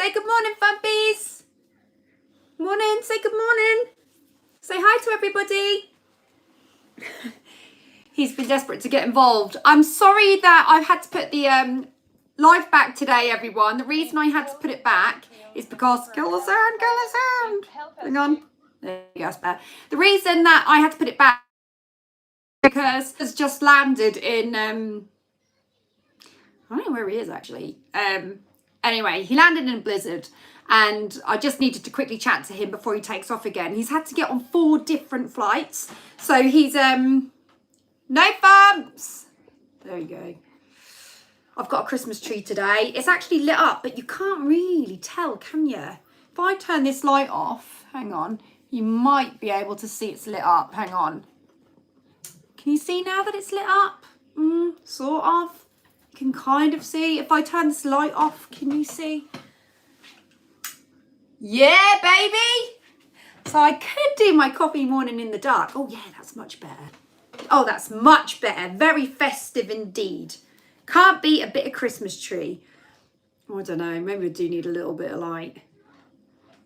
Say good morning, Fumpies. Morning, say good morning. Say hi to everybody. He's been desperate to get involved. I'm sorry that I've had to put the live back today, everyone. The reason I had to put it back is because... Kill the sound. Hang on. There you go, that's better. The reason that I had to put it back because it's just landed in... I don't know where he is, actually. Anyway, he landed in a blizzard. And I just needed to quickly chat to him before he takes off again. He's had to get on 4 different flights. So he's... No bumps. There you go. I've got a Christmas tree today. It's actually lit up, but you can't really tell, can you? If I turn this light off, hang on, you might be able to see it's lit up. Hang on. Can you see now that it's lit up? Sort of. You can kind of see. If I turn this light off, can you see? Yeah, baby. So I could do my coffee morning in the dark. Oh, yeah, that's much better. Oh, that's much better. Very festive indeed. Can't beat a bit of Christmas tree. Oh, I don't know. Maybe we do need a little bit of light.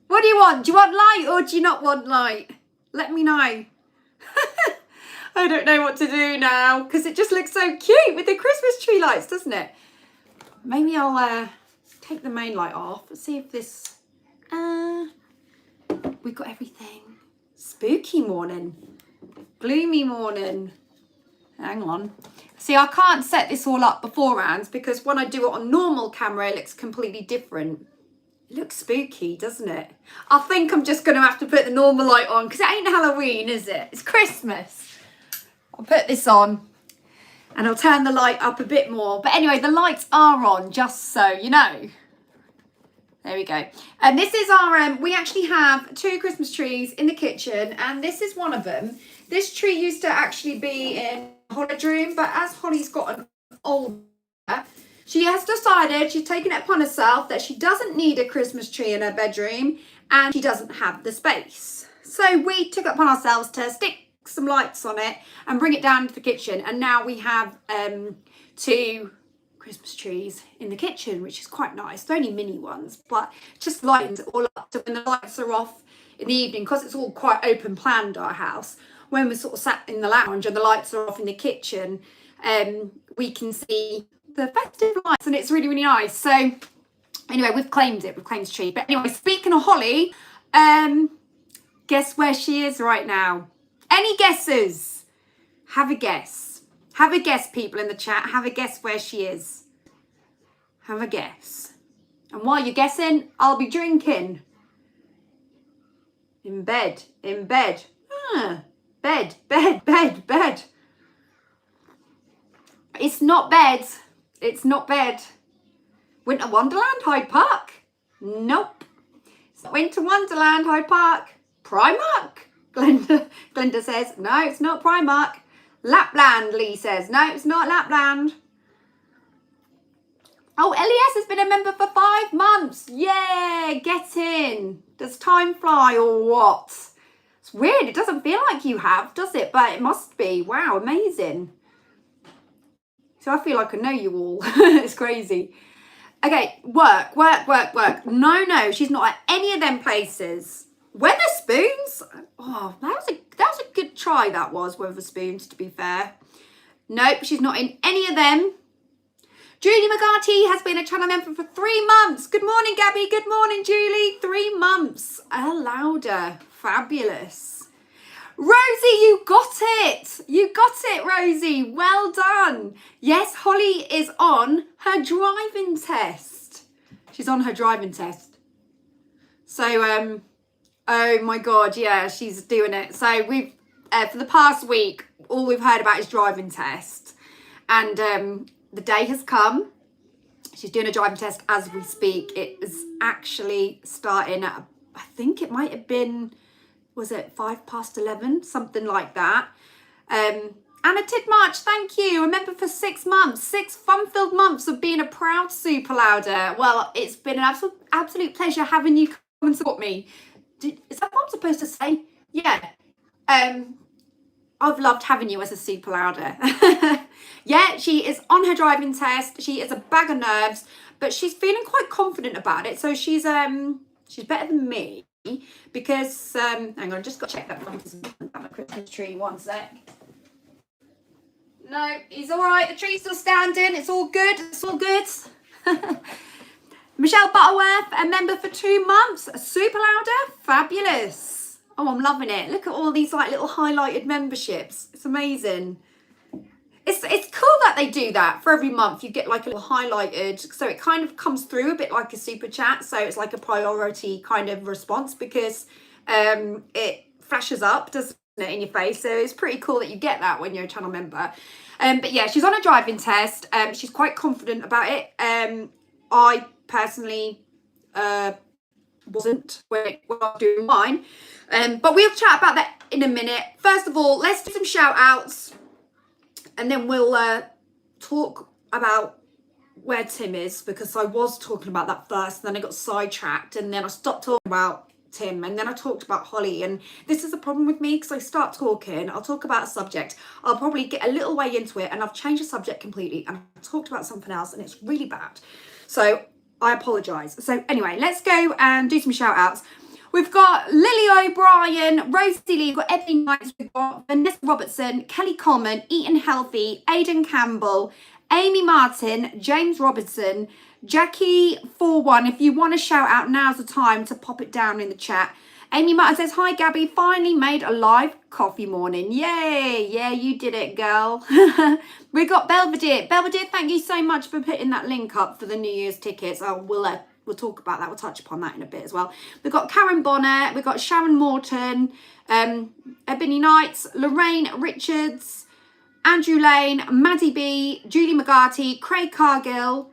What do you want? Do you want light or do you not want light? Let me know. I don't know what to do now because it just looks so cute with the Christmas tree lights, doesn't it? Maybe I'll take the main light off. Let's see if this... we've got everything. Spooky morning. Gloomy morning. Hang on. See, I can't set this all up beforehand because when I do it on normal camera, it looks completely different. It looks spooky, doesn't it? I think I'm just going to have to put the normal light on because it ain't Halloween, is it? It's Christmas. I'll put this on and I'll turn the light up a bit more. But anyway, the lights are on, just so you know. There we go. And this is our, we actually have 2 Christmas trees in the kitchen and this is one of them. This tree used to actually be in Holly's room, but as Holly's gotten older, she has decided, she's taken it upon herself that she doesn't need a Christmas tree in her bedroom and she doesn't have the space. So we took it upon ourselves to stick some lights on it and bring it down to the kitchen. And now we have 2 Christmas trees in the kitchen, which is quite nice. They're only mini ones, but just lightens it all up. So when the lights are off in the evening, because it's all quite open planned, our house, when we're sort of sat in the lounge and the lights are off in the kitchen, we can see the festive lights and it's really, really nice. So anyway, we've claimed it, we've claimed the tree. But anyway, speaking of Holly, guess where she is right now? Any guesses? Have a guess. Have a guess, people in the chat. Have a guess where she is. Have a guess. And while you're guessing, I'll be drinking. In bed. In bed. Bed, bed, bed, bed. It's not bed. It's not bed. Winter Wonderland, Hyde Park? Nope. It's not Winter Wonderland, Hyde Park. Primark? Glenda says, no, it's not Primark. Lapland, Lee says. No, it's not Lapland. Oh, LES has been a member for 5 months. Yeah, get in. Does time fly or what? It's weird. It doesn't feel like you have, does it? But it must be. Wow, amazing. So I feel like I know you all. It's crazy. Okay, work. No, she's not at any of them places. Weatherspoons? Oh, that was a good try, that was, Weatherspoons, to be fair. Nope, she's not in any of them. Julie McCarty has been a channel member for 3 months. Good morning, Gabby. Good morning, Julie. 3 months. Louder. Fabulous. Rosie, you got it. You got it, Rosie. Well done. Yes, Holly is on her driving test. She's on her driving test. So, oh my God, yeah, she's doing it. So we've, for the past week, all we've heard about is driving test. And the day has come. She's doing a driving test as we speak. It is actually starting at, I think it might have been, was it 11, something like that. Anna Tidmarch, thank you. Remember for 6 months, 6 fun-filled months of being a proud Super Louder. Well, it's been an absolute pleasure having you come and support me. Is that what I'm supposed to say? Yeah. I've loved having you as a Super Louder. Yeah, she is on her driving test. She is a bag of nerves, but she's feeling quite confident about it. So she's better than me because hang on, I just got to check that the Christmas tree. One sec. No, he's all right. The tree's still standing. It's all good. It's all good. Michelle Butterworth, a member for 2 months. Super louder. Fabulous. Oh, I'm loving it. Look at all these like little highlighted memberships. It's amazing. It's cool that they do that. For every month you get like a little highlighted, so it kind of comes through a bit like a super chat, so it's like a priority kind of response because it flashes up, doesn't it, in your face. So it's pretty cool that you get that when you're a channel member. But yeah, she's on a driving test. She's quite confident about it. I personally wasn't when I was doing mine, but we'll chat about that in a minute. First of all, let's do some shout outs, and then we'll talk about where Tim is, because I was talking about that first, and then I got sidetracked, and then I stopped talking about Tim, and then I talked about Holly. And this is a problem with me, because I start talking, I'll talk about a subject, I'll probably get a little way into it, and I've changed the subject completely, and I've talked about something else, and it's really bad. So I apologise. So anyway, let's go and do some shout outs. We've got Lily O'Brien, Rosie Lee, we've got Ebony Knights, we've got Vanessa Robertson, Kelly Coleman, Eaton Healthy, Aidan Campbell, Amy Martin, James Robinson, Jackie 41. If you want to shout out, now's the time to pop it down in the chat. Amy Martin says, hi Gabby, finally made a live coffee morning. Yay, yeah, you did it, girl. We got Belvedere. Belvedere, thank you so much for putting that link up for the New Year's tickets. We'll talk about that. We'll touch upon that in a bit as well. We've got Karen Bonner. We've got Sharon Morton, Ebony Knights, Lorraine Richards, Andrew Lane, Maddie B, Julie McGarty, Craig Cargill.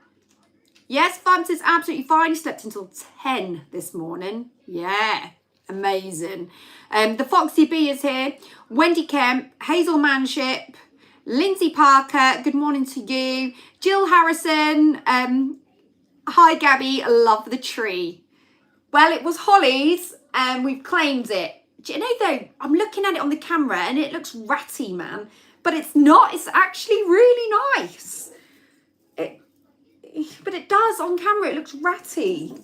Yes, Fabs is absolutely fine. He slept until 10 this morning. Yeah, amazing. The Foxy B is here. Wendy Kemp, Hazel Manship, Lindsay Parker. Good morning to you. Jill Harrison. Hi Gabby, love the tree. Well, it was Holly's and we've claimed it. Do you know though, I'm looking at it on the camera and it looks ratty, man. But it's not, it's actually really nice. But it does on camera, it looks ratty.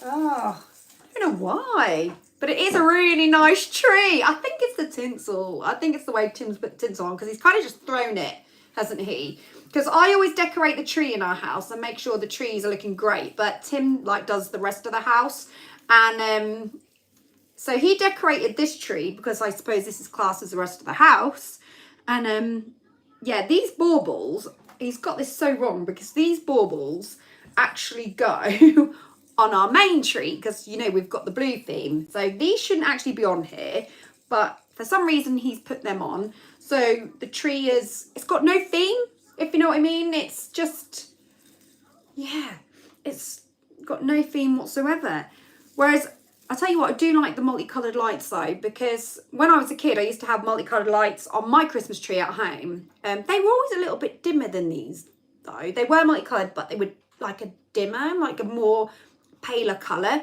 Oh, I don't know why. But it is a really nice tree. I think it's the tinsel. I think it's the way Tim's put the tinsel on, because he's kind of just thrown it, hasn't he? Because I always decorate the tree in our house and make sure the trees are looking great. But Tim like does the rest of the house. And so he decorated this tree because I suppose this is classed as the rest of the house. And yeah, these baubles, he's got this so wrong, because these baubles actually go on our main tree, because you know we've got the blue theme. So these shouldn't actually be on here, but for some reason he's put them on. So the tree it's got no theme, if you know what I mean. It's just, yeah, it's got no theme whatsoever. Whereas I tell you what, I do like the multicoloured lights though, because when I was a kid I used to have multicoloured lights on my Christmas tree at home. They were always a little bit dimmer than these though. They were multicoloured, but they were like a dimmer, like a more paler colour.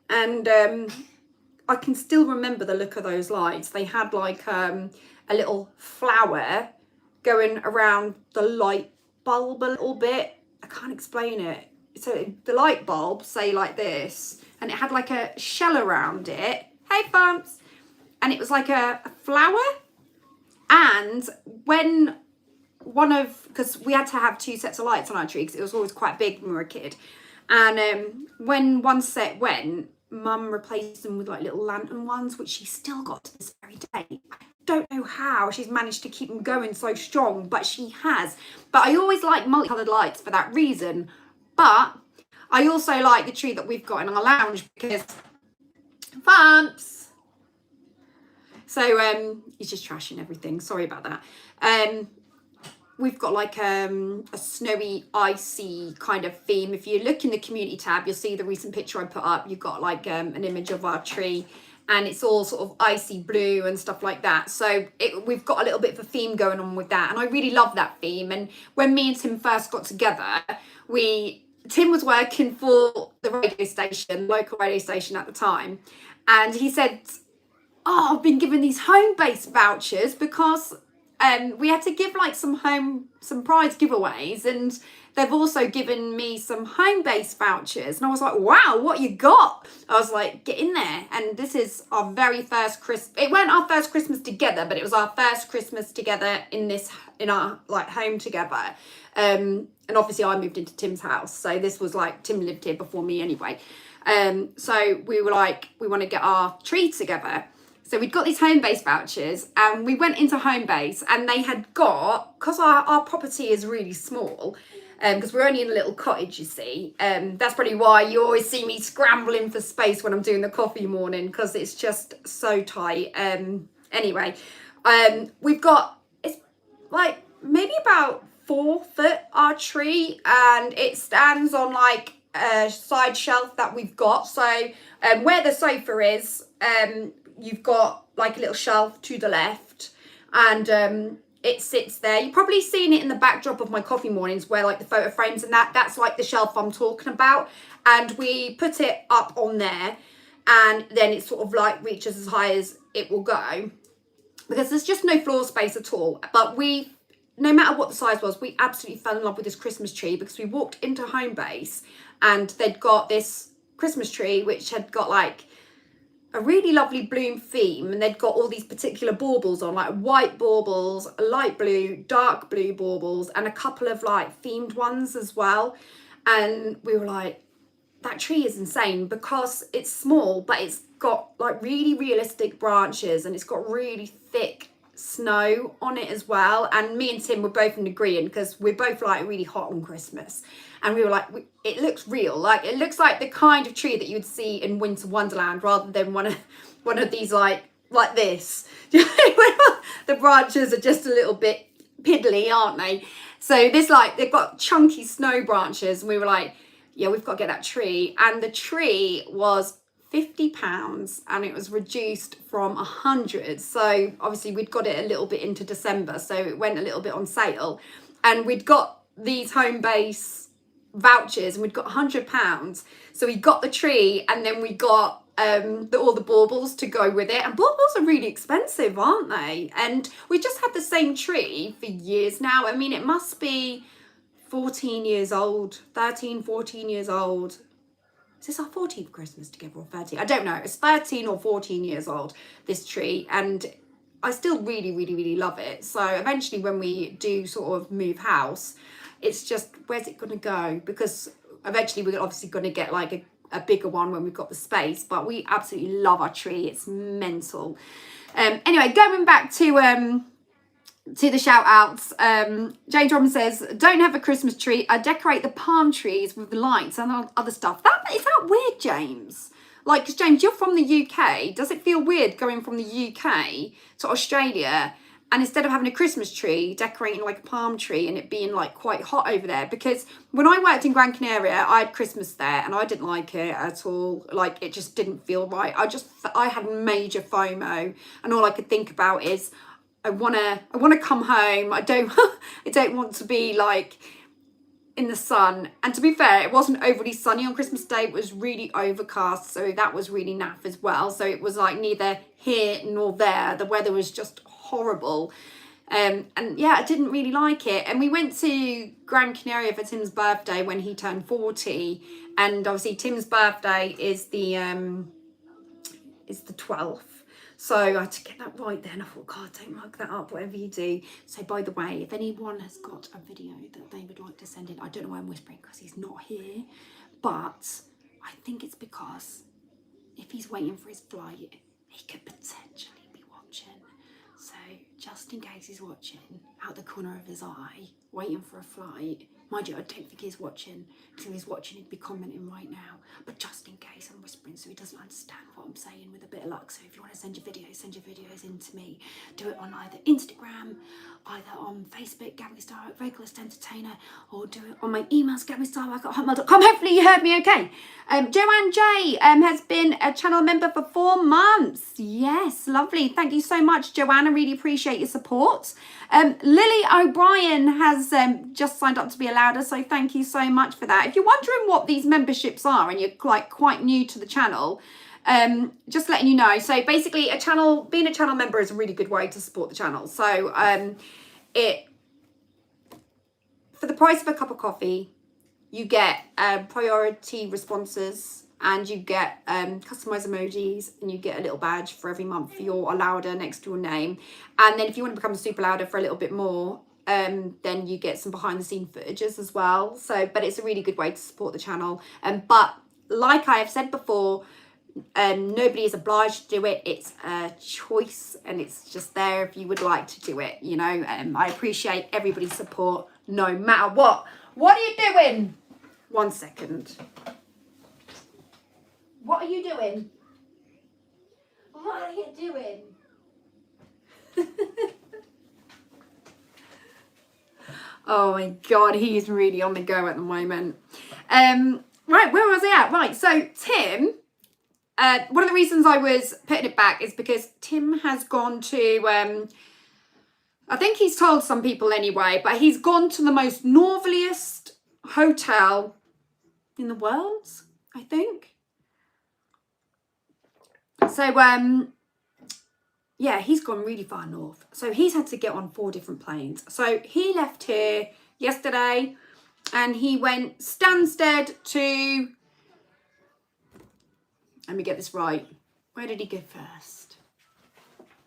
And I can still remember the look of those lights. They had like a little flower going around the light bulb a little bit. I can't explain it. So the light bulb, say like this, and it had like a shell around it. Hey, Bumps. And it was like a flower. And when because we had to have 2 sets of lights on our tree, because it was always quite big when we were a kid. And when one set went, Mum replaced them with like little lantern ones, which she's still got to this very day. I don't know how she's managed to keep them going so strong, but she has. But I always like multicoloured lights for that reason. But I also like the tree that we've got in our lounge, because Bumps. So he's just trashing everything. Sorry about that. We've got like a snowy, icy kind of theme. If you look in the community tab, you'll see the recent picture I put up. You've got like an image of our tree, and it's all sort of icy blue and stuff like that. So we've got a little bit of a theme going on with that, and I really love that theme. And when me and Tim first got together, Tim was working for the radio station, local radio station at the time, and he said, oh, I've been given these home-based vouchers because we had to give like some prize giveaways, and they've also given me some home-based vouchers. And I was like, wow, what you got? I was like, get in there. And this is our very first Christmas. It weren't our first Christmas together, but it was our first Christmas together in our like home together. And obviously I moved into Tim's house. So this was like, Tim lived here before me anyway. So we were like, we want to get our tree together. So we'd got these home-based vouchers and we went into home-base, and they had got, because our property is really small, because we're only in a little cottage, you see. That's probably why you always see me scrambling for space when I'm doing the coffee morning, because it's just so tight. Anyway, we've got, it's like maybe about 4 foot our tree, and it stands on like a side shelf that we've got. So where the sofa is, you've got like a little shelf to the left, and it sits there. You've probably seen it in the backdrop of my coffee mornings where like the photo frames and that's like the shelf I'm talking about. And we put it up on there, and then it sort of like reaches as high as it will go, because there's just no floor space at all. But no matter what the size was, we absolutely fell in love with this Christmas tree, because we walked into Homebase and they'd got this Christmas tree which had got like a really lovely bloom theme, and they'd got all these particular baubles on, like white baubles, light blue, dark blue baubles, and a couple of like themed ones as well. And we were like, that tree is insane, because it's small, but it's got like really realistic branches, and it's got really thick snow on it as well. And me and Tim were both in agreeing, because we're both like really hot on Christmas, and we were like, it looks real, like it looks like the kind of tree that you would see in Winter Wonderland, rather than one of these like this. The branches are just a little bit piddly, aren't they? So this, like, they've got chunky snow branches, and we were like, yeah, we've got to get that tree. And the tree was £50, and it was reduced from 100. So obviously we'd got it a little bit into December, so it went a little bit on sale, and we'd got these Homebase vouchers, and we'd got £100. So we got the tree, and then we got all the baubles to go with it. And baubles are really expensive, aren't they? And we just had the same tree for years now. I mean, it must be 14 years old, 13, 14 years old. Is this our 14th Christmas together, or 13? I don't know. It's 13 or 14 years old, this tree. And I still really, really, really love it. So eventually when we do sort of move house, it's just, where's it going to go? Because eventually we're obviously going to get like a bigger one when we've got the space. But we absolutely love our tree. It's mental. Anyway, going back to the shout outs, James Robin says, don't have a Christmas tree. I decorate the palm trees with lights and other stuff. Is that weird, James? Like, 'cause James, you're from the UK. Does it feel weird going from the UK to Australia, and instead of having a Christmas tree, decorating like a palm tree, and it being like quite hot over there? Because when I worked in Gran Canaria, I had Christmas there, and I didn't like it at all. Like, it just didn't feel right. I had major FOMO, and all I could think about is, I wanna come home. I don't want to be like in the sun. And to be fair, it wasn't overly sunny on Christmas Day. It was really overcast, so that was really naff as well. So it was like neither here nor there. The weather was just horrible. And yeah, I didn't really like it. And we went to Gran Canaria for Tim's birthday when he turned 40. And obviously Tim's birthday is the 12th. So I had to get that right then. I thought, God, don't mug that up, whatever you do. So by the way, if anyone has got a video that they would like to send in, I don't know why I'm whispering, because he's not here, but I think it's because if he's waiting for his flight, he could potentially be watching. So just in case he's watching, out the corner of his eye, waiting for a flight. Mind you, I don't think he's watching. Because if he's watching, he'd be commenting right now. But just in case, I'm whispering so he doesn't understand what I'm saying, with a bit of luck. So if you want to send your videos in to me. Do it on either Instagram, either on Facebook, Gabby Starbuck, Vocalist Entertainer, or do it on my emails, gabbystarbuck@hotmail.com. Hopefully you heard me okay. Joanne J has been a channel member for 4 months. Yes, lovely. Thank you so much, Joanne. I really appreciate your support. Lily O'Brien has just signed up to be a louder, so thank you so much for that. If you're wondering what these memberships are and you're like quite new to the channel, just letting you know. So basically, being a channel member is a really good way to support the channel. So for the price of a cup of coffee, you get priority responses, and you get customized emojis, and you get a little badge for every month you're allowed next to your name. And then if you want to become a super louder for a little bit more, then you get some behind the scene footages as well. So, but it's a really good way to support the channel. But like I have said before, nobody is obliged to do it. It's a choice, and it's just there if you would like to do it, you know. I appreciate everybody's support no matter what. What are you doing? 1 second. What are you doing? What are you doing? Oh my God, he is really on the go at the moment. Right, where was I at? Right, so Tim, one of the reasons I was putting it back is because Tim has gone to, I think he's told some people anyway, but he's gone to the most northerliest hotel in the world, I think. So, yeah, he's gone really far north. So he's had to get on 4 different planes. So he left here yesterday and he went Stansted to, let me get this right. Where did he go first?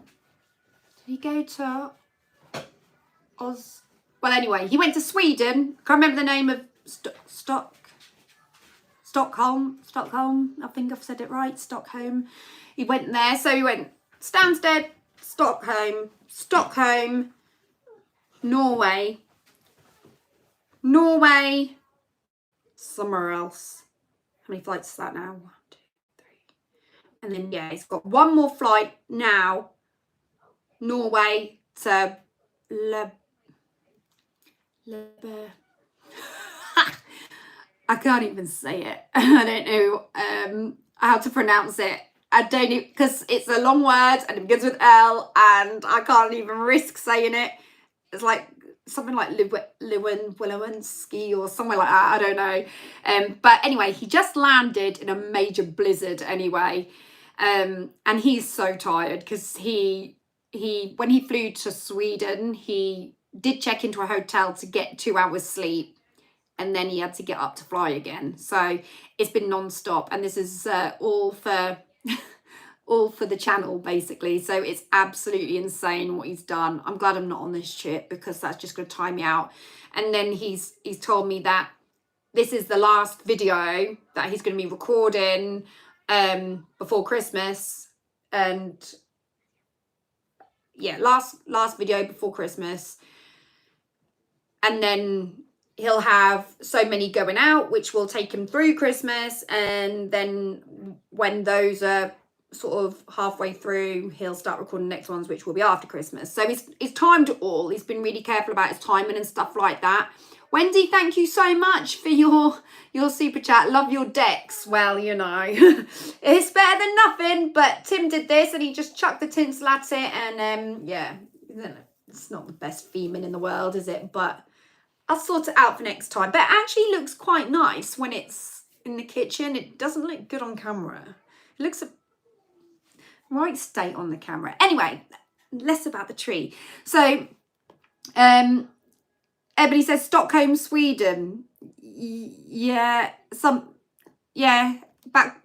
Did he go to Well, anyway, he went to Sweden. Can't remember the name of Stockholm. I think I've said it right. Stockholm. He went there. So he went Stansted, Stockholm, Norway, somewhere else. How many flights is that now? 1, 2, 3. And then, yeah, he's got one more flight now. Norway to I can't even say it. I don't know how to pronounce it. I don't know, because it's a long word and it begins with L, and I can't even risk saying it. It's like something like Lewinski or somewhere like that. I don't know. But anyway, he just landed in a major blizzard anyway. And he's so tired because he when he flew to Sweden, he did check into a hotel to get 2 hours sleep, and then he had to get up to fly again. So it's been non-stop, and this is all for the channel basically. So it's absolutely insane what he's done. I'm glad I'm not on this trip because that's just going to time me out. And then he's told me that this is the last video that he's going to be recording before Christmas. And yeah, last video before Christmas. And then he'll have so many going out, which will take him through Christmas. And then when those are sort of halfway through, he'll start recording the next ones, which will be after Christmas. So he's timed it all. He's been really careful about his timing and stuff like that. Wendy, thank you so much for your super chat. Love your decks. Well, you know, it's better than nothing. But Tim did this and he just chucked the tinsel at it. And yeah, it's not the best theming in the world, is it? But I'll sort it out for next time. But it actually looks quite nice when it's in the kitchen. It doesn't look good on camera. It looks a right state on the camera. Anyway, less about the tree. So, Ebony says Stockholm, Sweden. Yeah, back.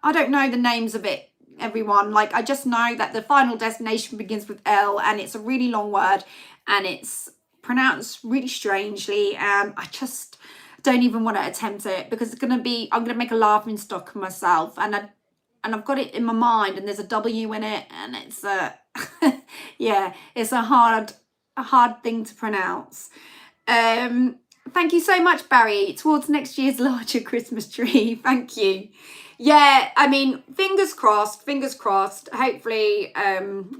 I don't know the names of it, everyone. Like, I just know that the final destination begins with L, and it's a really long word, and it's pronounced really strangely, and I just don't even want to attempt it because it's gonna be. I'm gonna make a laughing stock of myself, and I've got it in my mind, and there's a W in it, and it's a yeah, it's a hard thing to pronounce. Thank you so much, Barry, towards next year's larger Christmas tree. Thank you. Yeah, I mean, fingers crossed, hopefully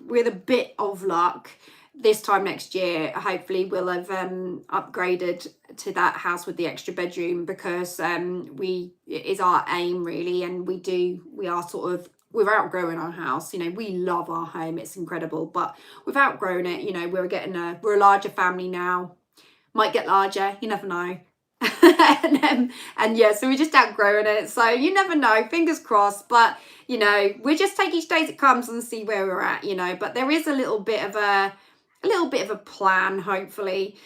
with a bit of luck this time next year, hopefully we'll have upgraded to that house with the extra bedroom, because it is our aim really, and we are sort of, we're outgrowing our house. You know, we love our home, it's incredible, but we've outgrown it. You know, we're a larger family now, might get larger, you never know. and yeah, so we're just outgrowing it, so you never know, fingers crossed. But you know, we just take each day as it comes and see where we're at, you know. But there is a little bit of a plan, hopefully.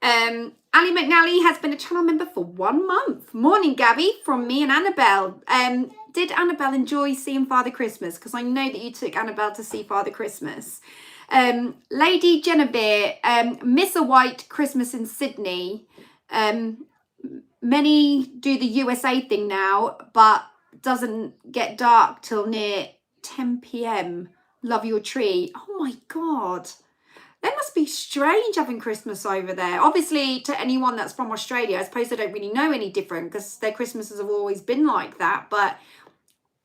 Ali McNally has been a channel member for 1 month. Morning, Gabby, from me and Annabelle. Did Annabelle enjoy seeing Father Christmas? Because I know that you took Annabelle to see Father Christmas. Lady Genevieve, miss a white Christmas in Sydney. Many do the USA thing now, but doesn't get dark till near 10 p.m. Love your tree. Oh my God. It must be strange having Christmas over there. Obviously, to anyone that's from Australia, I suppose they don't really know any different because their Christmases have always been like that. But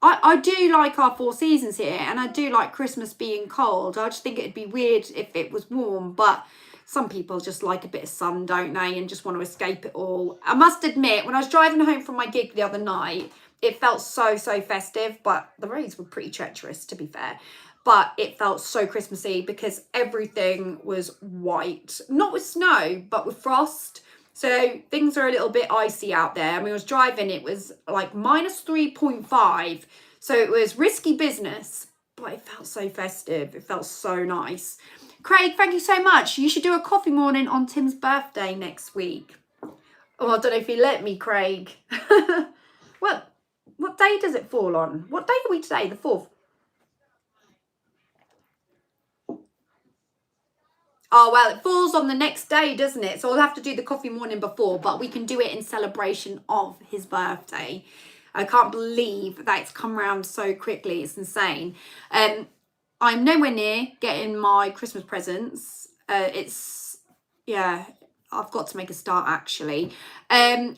I do like our 4 seasons here, and I do like Christmas being cold. I just think it'd be weird if it was warm, but some people just like a bit of sun, don't they, and just want to escape it all. I must admit, when I was driving home from my gig the other night, it felt so festive, but the roads were pretty treacherous, to be fair. But it felt so Christmassy because everything was white. Not with snow, but with frost. So things are a little bit icy out there. I mean, I was driving, it was like minus 3.5. So it was risky business, but it felt so festive. It felt so nice. Craig, thank you so much. You should do a coffee morning on Tim's birthday next week. Oh, I don't know if you let me, Craig. Well, what day does it fall on? What day are we today? The 4th? Oh, well, it falls on the next day, doesn't it? So I'll have to do the coffee morning before, but we can do it in celebration of his birthday. I can't believe that it's come around so quickly. It's insane. I'm nowhere near getting my Christmas presents. Yeah, I've got to make a start, actually.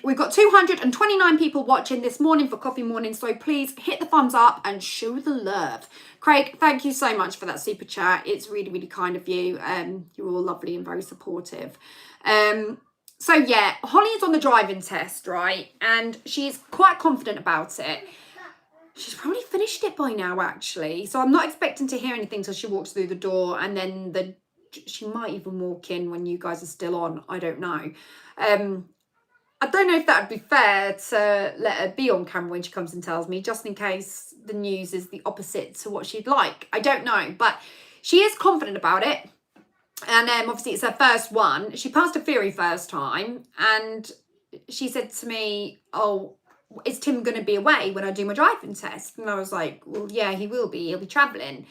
We've got 229 people watching this morning for coffee morning, so please hit the thumbs up and show the love. Craig, thank you so much for that super chat. It's really kind of you. You're all lovely and very supportive. So yeah, Holly is on the driving test, right? And she's quite confident about it. She's probably finished it by now, actually. So I'm not expecting to hear anything till she walks through the door, and then she might even walk in when you guys are still on. I don't know. I don't know if that would be fair to let her be on camera when she comes and tells me, just in case the news is the opposite to what she'd like. I don't know, but she is confident about it. And obviously it's her first one. She passed a theory first time, and she said to me, oh, is Tim going to be away when I do my driving test? And I was like, well, yeah, he will be. He'll be travelling.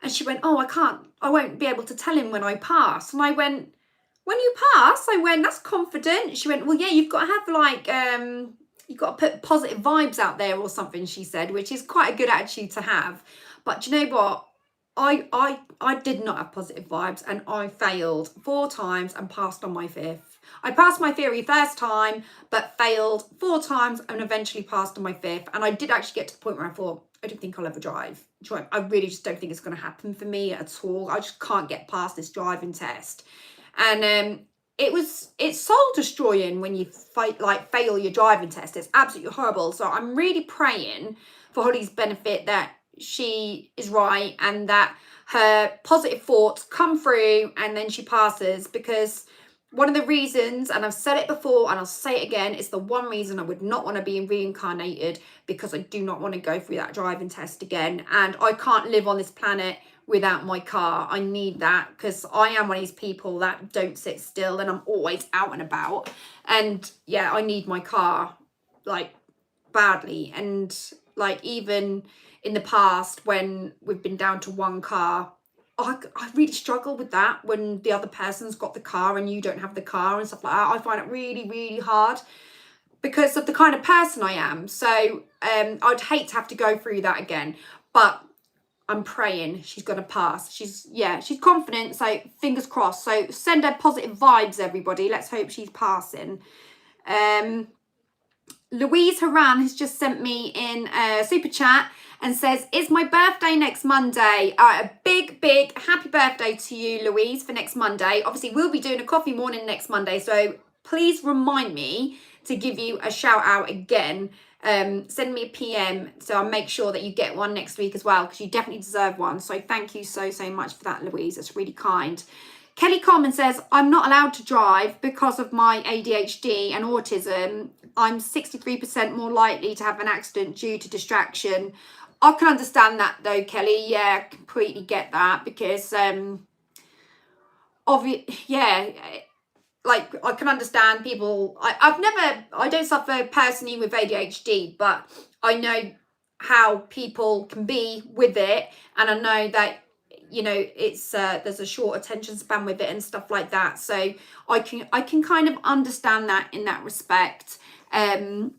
And she went, oh, I won't be able to tell him when I pass. And I went, when you pass? I went, that's confident. She went, well, yeah, you've got to have like, you've got to put positive vibes out there or something, she said, which is quite a good attitude to have. But do you know what? I did not have positive vibes, and I failed 4 times and passed on my 5th. I passed my theory first time, but failed 4 times and eventually passed on my 5th. And I did actually get to the point where I thought, I don't think I'll ever drive. I really just don't think it's going to happen for me at all. I just can't get past this driving test. And it's soul destroying when you fail your driving test. It's absolutely horrible. So I'm really praying for Holly's benefit that she is right and that her positive thoughts come through and then she passes, because one of the reasons, and I've said it before and I'll say it again, it's the one reason I would not want to be reincarnated, because I do not want to go through that driving test again. And I can't live on this planet without my car. I need that, because I am one of these people that don't sit still and I'm always out and about. And yeah, I need my car like badly. And like even in the past when we've been down to 1 car, I really struggle with that when the other person's got the car and you don't have the car and stuff like that. I find it really hard because of the kind of person I am. So I'd hate to have to go through that again, but I'm praying she's going to pass. She's confident, so fingers crossed. So send her positive vibes, everybody. Let's hope she's passing. Louise Haran has just sent me in a super chat and says, it's my birthday next Monday. A big happy birthday to you, Louise, for next Monday. Obviously, we'll be doing a coffee morning next Monday, so please remind me to give you a shout out again. Send me a PM so I'll make sure that you get one next week as well, because you definitely deserve one. So thank you so much for that, Louise. It's really kind. Kelly Coleman says, I'm not allowed to drive because of my ADHD and autism. I'm 63% more likely to have an accident due to distraction. I can understand that though, Kelly. Yeah, I completely get that, because like, I can understand people. I don't suffer personally with ADHD, but I know how people can be with it, and I know that, you know, it's there's a short attention span with it and stuff like that. So I can kind of understand that in that respect, and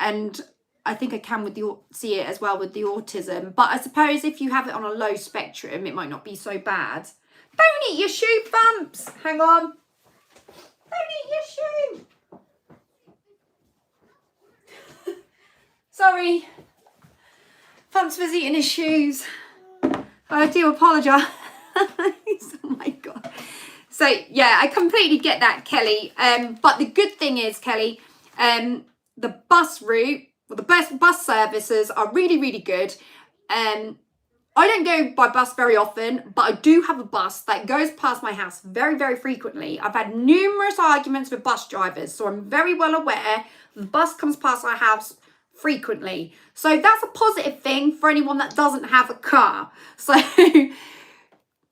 I think I can see it as well with the autism. But I suppose if you have it on a low spectrum, it might not be so bad. Don't eat your shoe, Bumps. Hang on. Don't eat your shoe. Sorry. Bumps was eating his shoes. I do apologise. Oh my God. So yeah, I completely get that, Kelly. But the good thing is, Kelly, the bus route, well, the bus services are really, really good. I don't go by bus very often, but I do have a bus that goes past my house very, very frequently. I've had numerous arguments with bus drivers, so I'm very well aware the bus comes past our house frequently. So that's a positive thing for anyone that doesn't have a car. So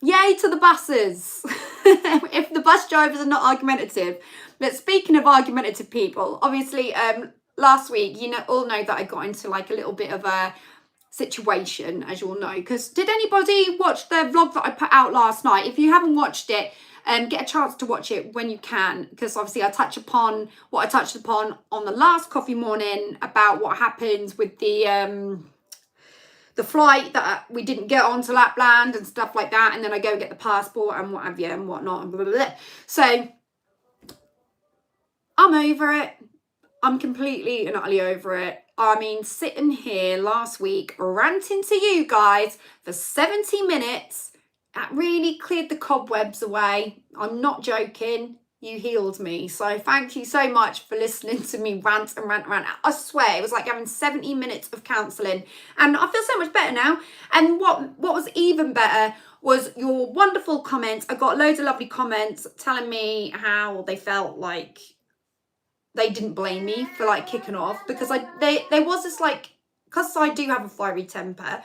yay to the buses. If the bus drivers are not argumentative. But speaking of argumentative people, obviously last week, you know, all know that I got into like a little bit of a situation, as you all know, because did anybody watch the vlog that I put out last night? If you haven't watched it, get a chance to watch it when you can, because obviously I touch upon what I touched upon on the last coffee morning about what happens with the flight that we didn't get onto Lapland and stuff like that, and then I go get the passport and what have you and whatnot and blah, blah, blah. So I'm over it. I'm completely and utterly over it. I mean, sitting here last week ranting to you guys for 70 minutes, that really cleared the cobwebs away. I'm not joking. You healed me. So thank you so much for listening to me rant and rant and rant. I swear it was like having 70 minutes of counselling, and I feel so much better now. And what was even better was your wonderful comments. I got loads of lovely comments telling me how they felt like they didn't blame me for like kicking off, because there was this like, because I do have a fiery temper,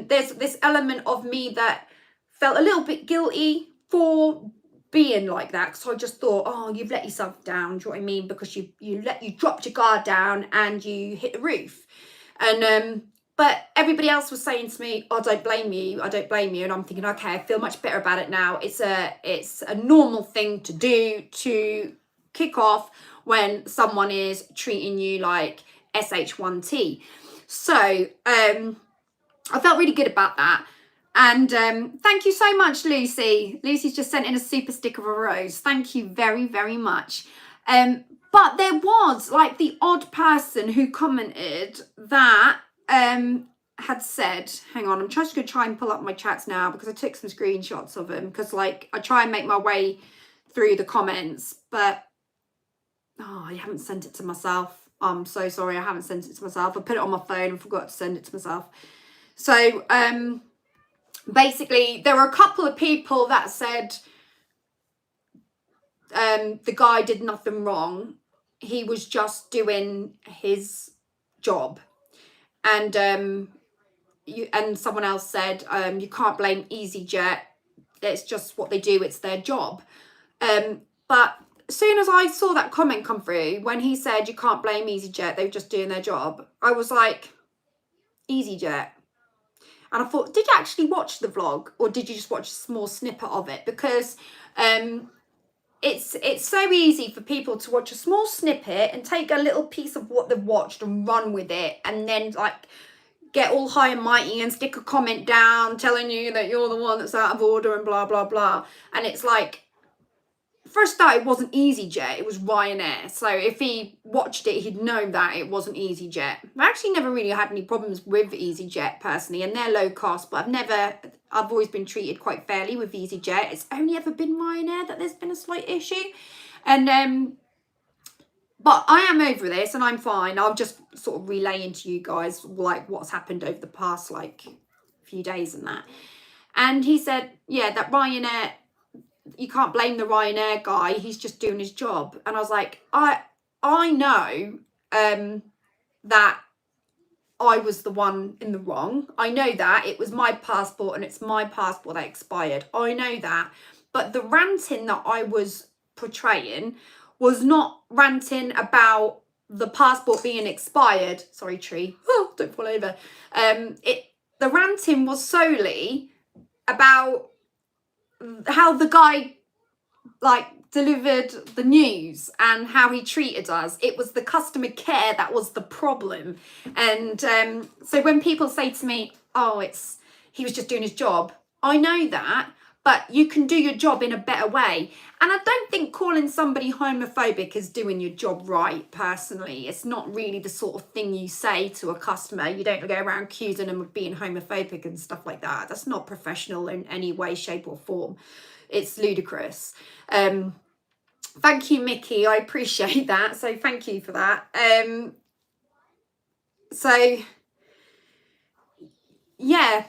there's this element of me that felt a little bit guilty for being like that, because I just thought, oh, you've let yourself down, do you know what I mean, because you dropped your guard down and you hit the roof. And but everybody else was saying to me, oh, don't blame you, I don't blame you. And I'm thinking, okay, I feel much better about it now. It's a normal thing to do, to kick off when someone is treating you like SH1T. So I felt really good about that. And thank you so much, Lucy. Lucy's just sent in a super stick of a rose. Thank you very, very much. But there was like the odd person who commented that had said, hang on, I'm just going to try and pull up my chats now, because I took some screenshots of them, because like I try and make my way through the comments, but oh, I haven't sent it to myself. I'm so sorry, I haven't sent it to myself. I put it on my phone and forgot to send it to myself. So basically there were a couple of people that said the guy did nothing wrong. He was just doing his job. And and someone else said, you can't blame EasyJet. It's just what they do. It's their job. But as soon as I saw that comment come through, when he said you can't blame EasyJet, they were just doing their job, I was like, EasyJet. And I thought, did you actually watch the vlog, or did you just watch a small snippet of it? Because it's so easy for people to watch a small snippet and take a little piece of what they've watched and run with it, and then like get all high and mighty and stick a comment down telling you that you're the one that's out of order and blah, blah, blah. And it's like, first start, it wasn't EasyJet, it was Ryanair. So if he watched it, he'd know that it wasn't EasyJet. I actually never really had any problems with EasyJet personally, and they're low cost, but I've always been treated quite fairly with EasyJet. It's only ever been Ryanair that there's been a slight issue. And but I am over this and I'm fine. I'll just sort of relaying to you guys like what's happened over the past like few days and that. And he said, yeah, that Ryanair, you can't blame the Ryanair guy, he's just doing his job. And I was like, I know that I was the one in the wrong. I know that it was my passport and it's my passport that expired. I know that. But the ranting that I was portraying was not ranting about the passport being expired. Sorry, tree. Oh, don't fall over. The ranting was solely about how the guy delivered the news and how he treated us. It was the customer care that was the problem. And so when people say to me, oh, he was just doing his job, I know that, but you can do your job in a better way. And I don't think calling somebody homophobic is doing your job right, personally. It's not really the sort of thing you say to a customer. You don't go around accusing them of being homophobic and stuff like that. That's not professional in any way, shape or form. It's ludicrous. Thank you, Mickey. I appreciate that. So thank you for that. So, yeah.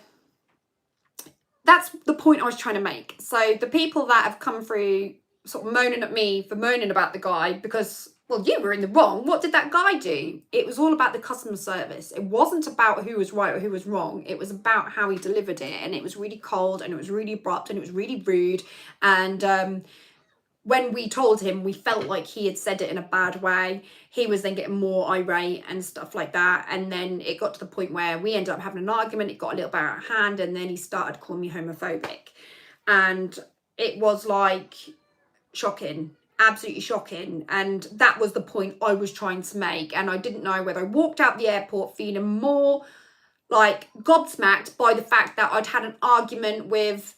That's the point I was trying to make. So the people that have come through sort of moaning at me for moaning about the guy because, well, you were in the wrong. What did that guy do? It was all about the customer service. It wasn't about who was right or who was wrong. It was about how he delivered it. And it was really cold and it was really abrupt and it was really rude. And when we told him, we felt like he had said it in a bad way. He was then getting more irate and stuff like that. And then it got to the point where we ended up having an argument. It got a little bit out of hand. And then he started calling me homophobic. And it was like shocking, absolutely shocking. And that was the point I was trying to make. And I didn't know whether I walked out the airport feeling more like gobsmacked by the fact that I'd had an argument with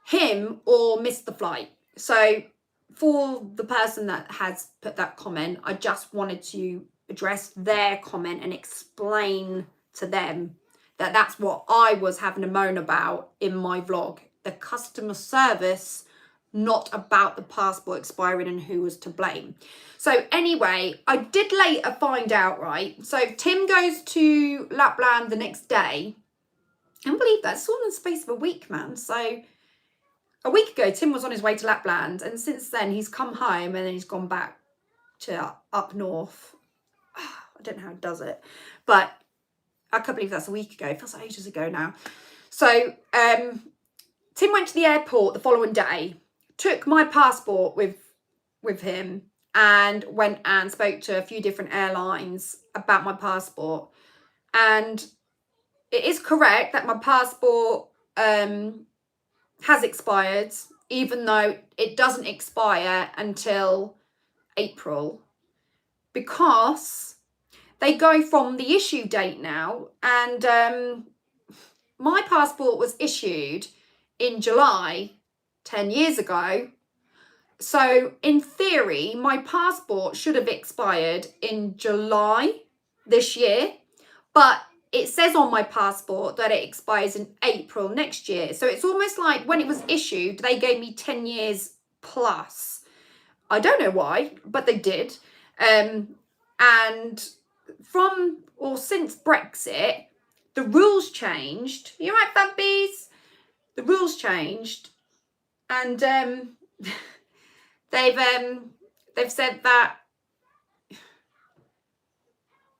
him or missed the flight. So for the person that has put that comment, I just wanted to address their comment and explain to them that that's what I was having a moan about in my vlog. The customer service, not about the passport expiring and who was to blame. So anyway, I did later find out, right? So Tim goes to Lapland the next day. I can't believe that. It's all in the space of a week, man. So a week ago, Tim was on his way to Lapland, and since then he's come home and then he's gone back to up north. I don't know how he does it, but I can't believe that's a week ago. It feels like ages ago now. So Tim went to the airport the following day, took my passport with him, and went and spoke to a few different airlines about my passport. And it is correct that my passport has expired, even though it doesn't expire until April, because they go from the issue date now. And my passport was issued in July 10 years ago. So in theory, my passport should have expired in July this year, but it says on my passport that it expires in April next year. So it's almost like when it was issued, they gave me 10 years plus. I don't know why, but they did. And since Brexit, the rules changed. You right, Fabbies? The rules changed. And they've said that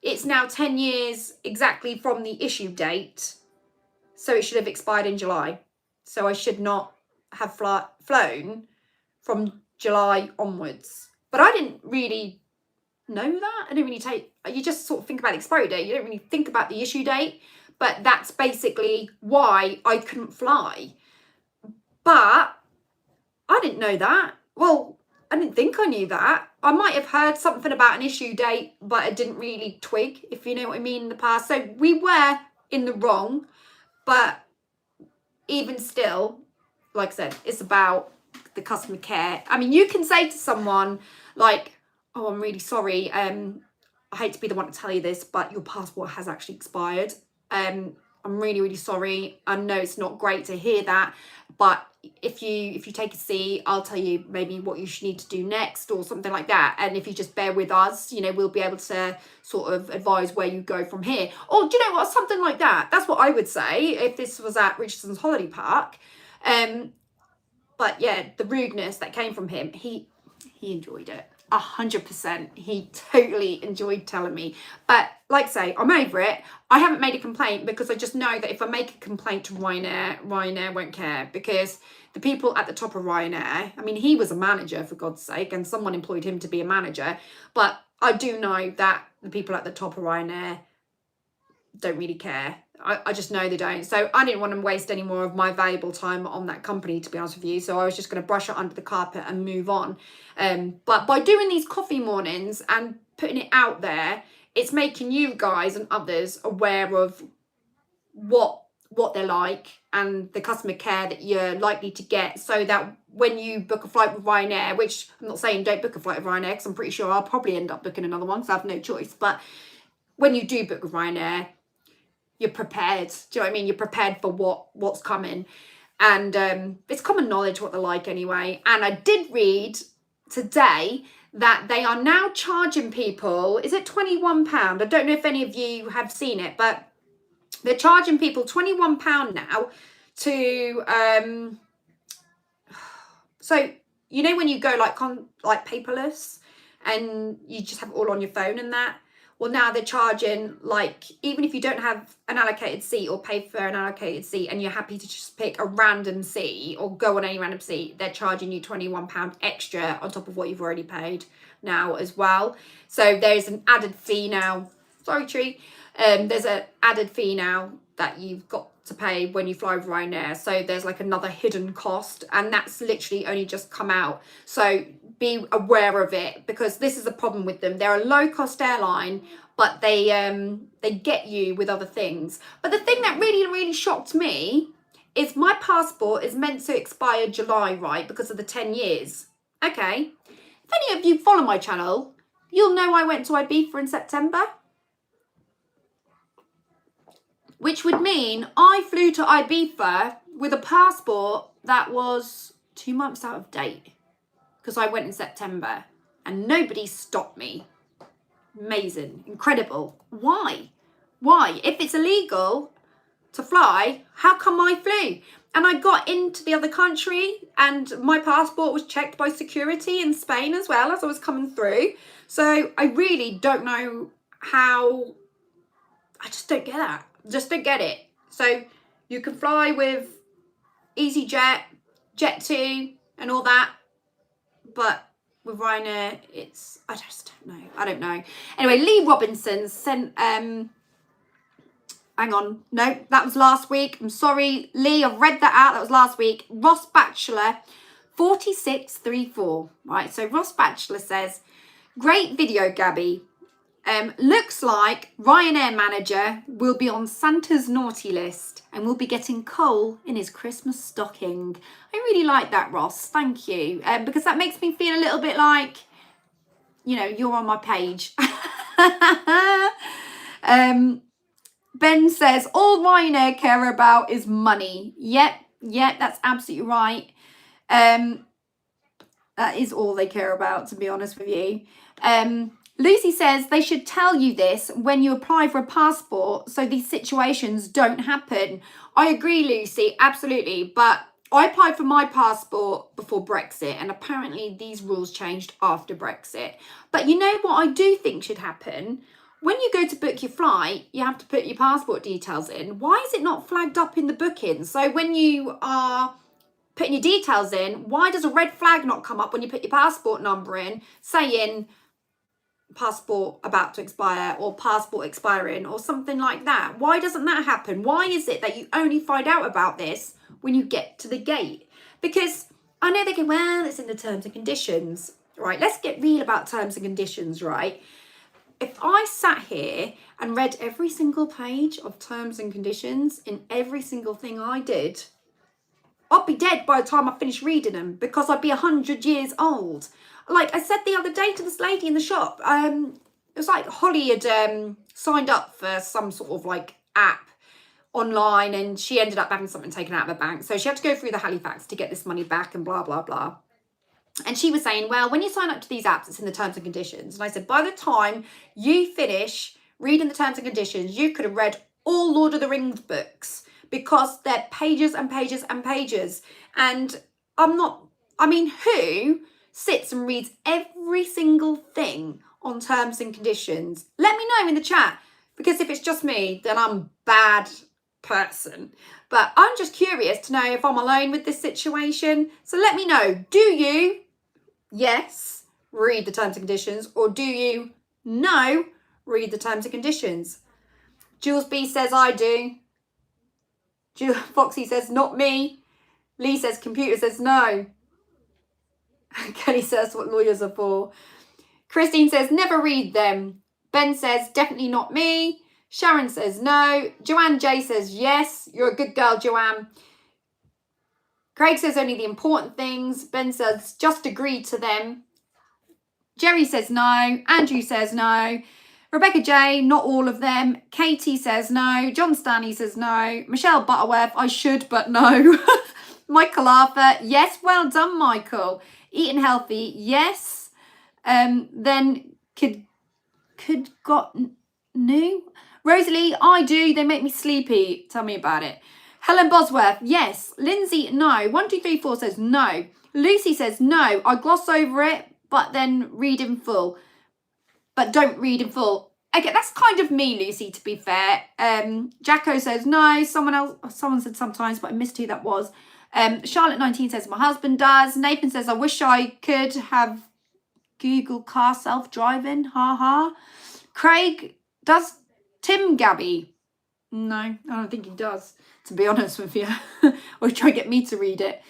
it's now 10 years exactly from the issue date. So it should have expired in July. So I should not have flown from July onwards. But I didn't really know that. I didn't really you just sort of think about the expiry date. You don't really think about the issue date. But that's basically why I couldn't fly. But I didn't know that. Well, I didn't think I knew that. I might have heard something about an issue date, but I didn't really twig, if you know what I mean, in the past. So we were in the wrong, but even still, like I said, it's about the customer care. I mean, you can say to someone like, oh, I'm really sorry. I hate to be the one to tell you this, but your passport has actually expired. I'm really, really sorry. I know it's not great to hear that, but if you take a seat, I'll tell you maybe what you should need to do next or something like that. And if you just bear with us, you know, we'll be able to sort of advise where you go from here. Or do you know what? Something like that. That's what I would say if this was at Richardson's Holiday Park. But yeah, the rudeness that came from him, he enjoyed it. 100%. He totally enjoyed telling me. But like I say, I'm over it. I haven't made a complaint because I just know that if I make a complaint to Ryanair won't care, because the people at the top of Ryanair, I mean, he was a manager, for God's sake, and someone employed him to be a manager. But I do know that the people at the top of Ryanair don't really care. I just know they don't. So I didn't want to waste any more of my valuable time on that company, to be honest with you. So I was just going to brush it under the carpet and move on. But by doing these coffee mornings and putting it out there, it's making you guys and others aware of what they're like and the customer care that you're likely to get, so that when you book a flight with Ryanair, which I'm not saying don't book a flight with Ryanair, because I'm pretty sure I'll probably end up booking another one because I have no choice. But when you do book with Ryanair, you're prepared. Do you know what I mean? You're prepared for what's coming. And it's common knowledge what they're like anyway. And I did read today that they are now charging people, is it £21? I don't know if any of you have seen it, but they're charging people £21 now to, so, you know, when you go like paperless and you just have it all on your phone and that, well, now they're charging, like, even if you don't have an allocated seat or pay for an allocated seat and you're happy to just pick a random seat or go on any random seat, they're charging you £21 extra on top of what you've already paid now as well. So there's an added fee now. Sorry, Tree. There's an added fee now that you've got to pay when you fly with Ryanair. So there's like another hidden cost, and that's literally only just come out. So be aware of it, because this is a problem with them. They're a low-cost airline, but they get you with other things. But the thing that really, really shocked me is my passport is meant to expire July, right, because of the 10 years. Okay. If any of you follow my channel, you'll know I went to Ibiza in September, which would mean I flew to Ibiza with a passport that was 2 months out of date, because I went in September and nobody stopped me. Amazing. Incredible. Why? If it's illegal to fly, how come I flew? And I got into the other country and my passport was checked by security in Spain as well as I was coming through. So I really don't know how. I just don't get that. Just don't get it. So you can fly with EasyJet, Jet2 and all that, but with Ryanair, it's, I just don't know. I don't know. Anyway, Lee Robinson sent, hang on. No, that was last week. I'm sorry, Lee, I've read that out. That was last week. Ross Batchelor, 4634. Right, so Ross Batchelor says, great video, Gabby. Looks like Ryanair manager will be on Santa's naughty list and will be getting coal in his Christmas stocking. I really like that, Ross. Thank you. Because that makes me feel a little bit like, you know, you're on my page. Ben says, all Ryanair care about is money. Yep, that's absolutely right. That is all they care about, to be honest with you. Lucy says they should tell you this when you apply for a passport so these situations don't happen. I agree, Lucy, absolutely. But I applied for my passport before Brexit, and apparently these rules changed after Brexit. But you know what I do think should happen? When you go to book your flight, you have to put your passport details in. Why is it not flagged up in the booking? So when you are putting your details in, why does a red flag not come up when you put your passport number in, saying passport about to expire or passport expiring or something like that? Why doesn't that happen? Why is it that you only find out about this when you get to the gate? Because I know they go, well, it's in the terms and conditions. Right, let's get real about terms and conditions, right? If I sat here and read every single page of terms and conditions in every single thing I did, I'd be dead by the time I finished reading them, because I'd be 100 years old. Like I said the other day to this lady in the shop, it was like Holly had signed up for some sort of like app online, and she ended up having something taken out of her bank. So she had to go through the Halifax to get this money back and blah, blah, blah. And she was saying, well, when you sign up to these apps, it's in the terms and conditions. And I said, by the time you finish reading the terms and conditions, you could have read all Lord of the Rings books, because they're pages and pages and pages. And who sits and reads every single thing on terms and conditions? Let me know in the chat, because if it's just me, then I'm a bad person. But I'm just curious to know if I'm alone with this situation. So let me know, do you, yes, read the terms and conditions, or do you, no, read the terms and conditions? Jules B says I do. Foxy says not me. Lee says computer says no. Kelly says what lawyers are for. Christine says never read them. Ben says definitely not me. Sharon says no. Joanne J says yes. You're a good girl, Joanne. Craig says only the important things. Ben says just agree to them. Jerry says no. Andrew says no. Rebecca J, not all of them. Katie says no. John Stanley says no. Michelle Butterworth, I should, but no. Michael Arthur, yes, well done, Michael. Eating healthy, yes. Then could got new. Rosalie, I do. They make me sleepy. Tell me about it. Helen Bosworth, yes. Lindsay, no. 1234 says no. Lucy says no. I gloss over it, but then read in full. But don't read in full. Okay, that's kind of me, Lucy, to be fair. Jacko says no. Someone said sometimes, but I missed who that was. Charlotte 19 says my husband does. Nathan says I wish I could have Google car self-driving. Ha ha. Craig, does Tim Gabby? No, I don't think he does, to be honest with you. Or try to get me to read it.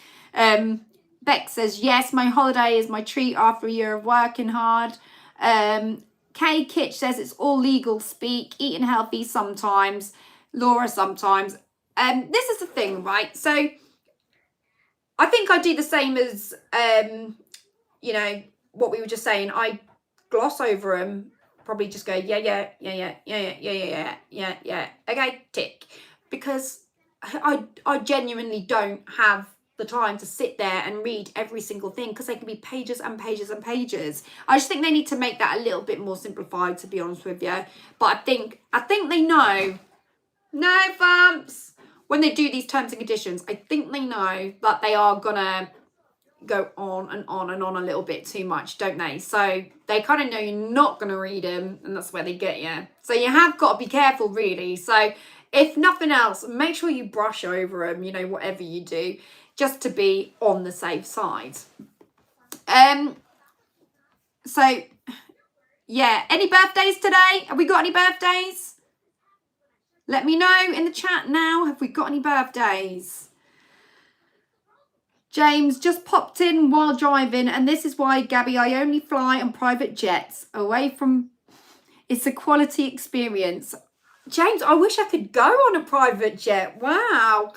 Beck says yes, my holiday is my treat after a year of working hard. Kay Kitch says it's all legal speak, eating healthy sometimes, Laura sometimes. This is the thing, right? So I think I do the same as, you know, what we were just saying. I gloss over them, probably just go, yeah, okay, tick. Because I genuinely don't have the time to sit there and read every single thing, because they can be pages and pages and pages. I just think they need to make that a little bit more simplified, to be honest with you. But I think they know. No, Vamps. When they do these terms and conditions, I think they know that they are gonna go on and on and on a little bit too much, don't they? So they kind of know you're not gonna read them, and that's where they get you. So you have got to be careful, really. So if nothing else, make sure you brush over them, you know, whatever you do, just to be on the safe side. So yeah, any birthdays today? Have we got any birthdays? Let me know in the chat now. Have we got any birthdays? James just popped in while driving, and this is why, Gabby, I only fly on private jets. Away from, it's a quality experience. James, I wish I could go on a private jet. Wow.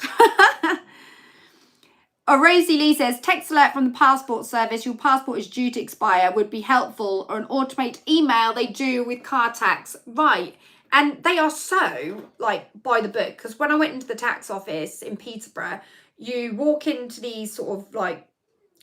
Rosie Lee says, text alert from the passport service, your passport is due to expire, would be helpful, or an automated email they do with car tax. Right. And they are so, like, by the book. Because when I went into the tax office in Peterborough, you walk into these sort of, like,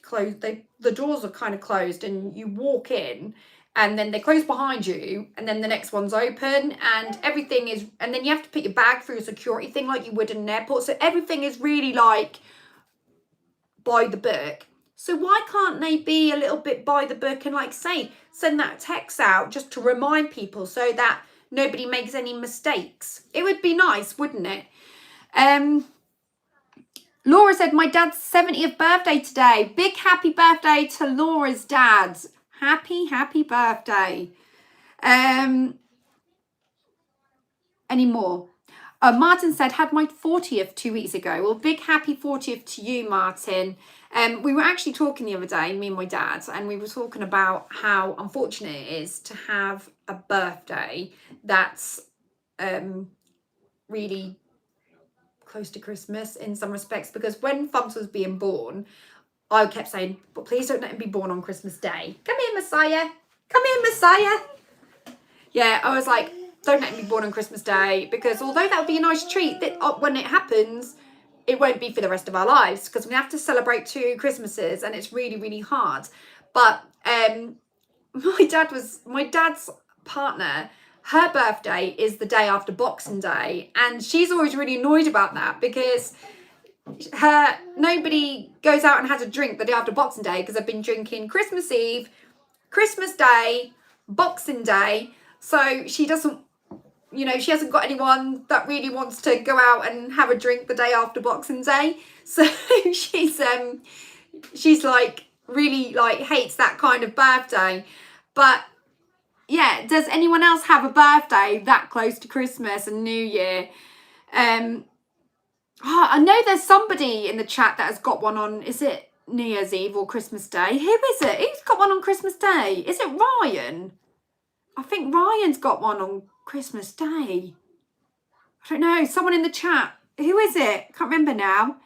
closed, the doors are kind of closed, and you walk in, and then they close behind you, and then the next one's open, and everything is, and then you have to put your bag through a security thing like you would in an airport. So everything is really, like, by the book. So why can't they be a little bit by the book and, like, say, send that text out just to remind people so that nobody makes any mistakes? It would be nice, wouldn't it? Laura said, my dad's 70th birthday today. Big happy birthday to Laura's dad. Happy birthday. Any more? Martin said, had my 40th 2 weeks ago. Well, big happy 40th to you, Martin. We were actually talking the other day, me and my dad, and we were talking about how unfortunate it is to have a birthday that's really close to Christmas in some respects, because when Fumps was being born, I kept saying, but please don't let him be born on Christmas Day. Come here, Messiah. Come here, Messiah. Yeah, I was like, don't let him be born on Christmas Day, because although that would be a nice treat, that when it happens, it won't be for the rest of our lives, because we have to celebrate 2 Christmases, and it's really, really hard. But my dad's partner, her birthday is the day after Boxing Day, and she's always really annoyed about that, because nobody goes out and has a drink the day after Boxing Day because they've been drinking Christmas Eve, Christmas Day, Boxing Day. So she doesn't, you know, she hasn't got anyone that really wants to go out and have a drink the day after Boxing Day. So she's like really like hates that kind of birthday. But yeah, does anyone else have a birthday that close to Christmas and New Year? I know there's somebody in the chat that has got one on, is it New Year's Eve or Christmas Day? Who is it? Who's got one on Christmas Day? Is it Ryan? I think Ryan's got one on Christmas Day. I don't know. Someone in the chat. Who is it? Can't remember now.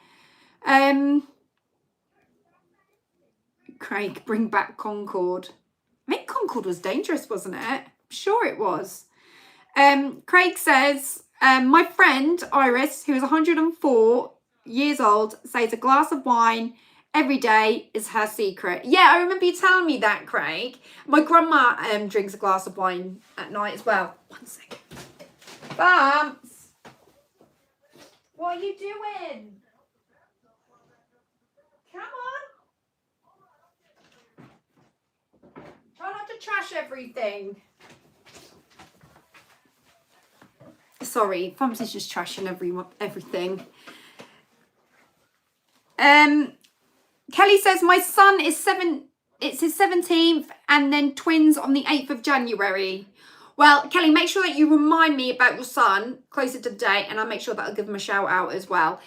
Craig, bring back Concord. I think Concord was dangerous, wasn't it? I'm sure it was. Craig says, my friend Iris, who is 104 years old, says a glass of wine every day is her secret. Yeah, I remember you telling me that, Craig. My grandma drinks a glass of wine at night as well. 1 second. Bumps. What are you doing? Come on. Try not to trash everything. Sorry, Bumps is just trashing everything. Kelly says, my son is it's his 17th and then twins on the 8th of January. Well, Kelly, make sure that you remind me about your son closer to the date and I'll make sure that I'll give him a shout out as well.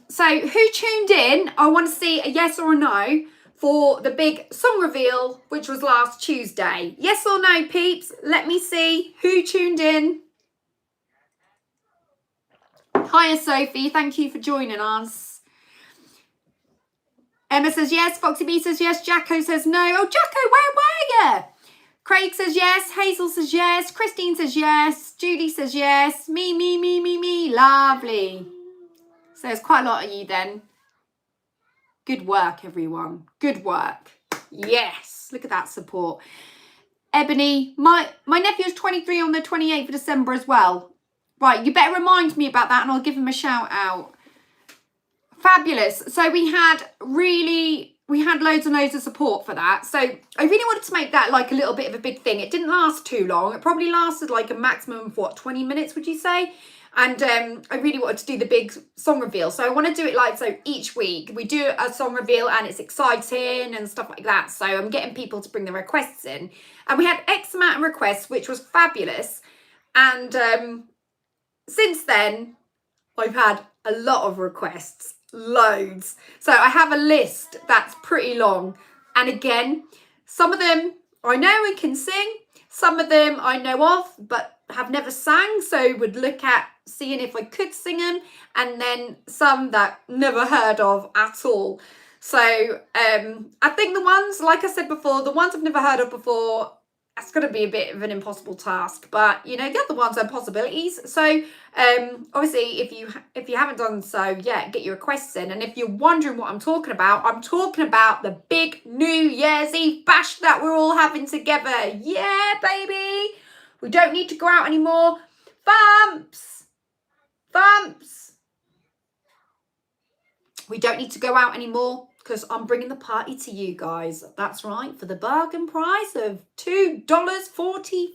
So who tuned in? I want to see a yes or a no for the big song reveal, which was last Tuesday. Yes or no, peeps? Let me see who tuned in. Hiya, Sophie. Thank you for joining us. Emma says yes. Foxy B says yes. Jacko says no. Oh, Jacko, where were you? Craig says yes. Hazel says yes. Christine says yes. Judy says yes. Me. Lovely. So there's quite a lot of you then. Good work, everyone. Good work. Yes. Look at that support. Ebony, my nephew's 23 on the 28th of December as well. Right, you better remind me about that and I'll give him a shout out. Fabulous. So we had loads and loads of support for that. So I really wanted to make that like a little bit of a big thing. It didn't last too long. It probably lasted like a maximum of what, 20 minutes, would you say? And I really wanted to do the big song reveal. So I want to do it like, so each week we do a song reveal and it's exciting and stuff like that. So I'm getting people to bring their requests in. And we had X amount of requests, which was fabulous. And since then, I've had a lot of requests. Loads. So I have a list that's pretty long. And again, some of them I know and can sing. Some of them I know of, but have never sang. So would look at seeing if I could sing them. And then some that never heard of at all. So I think the ones, like I said before, the ones I've never heard of before, that's going to be a bit of an impossible task, but you know, the other ones are possibilities. So obviously if you haven't done so yet, get your requests in. And if you're wondering what I'm talking about the big New Year's Eve bash that we're all having together. Yeah, baby. We don't need to go out anymore. Bumps. We don't need to go out anymore, because I'm bringing the party to you guys. That's right, for the bargain price of $2.45,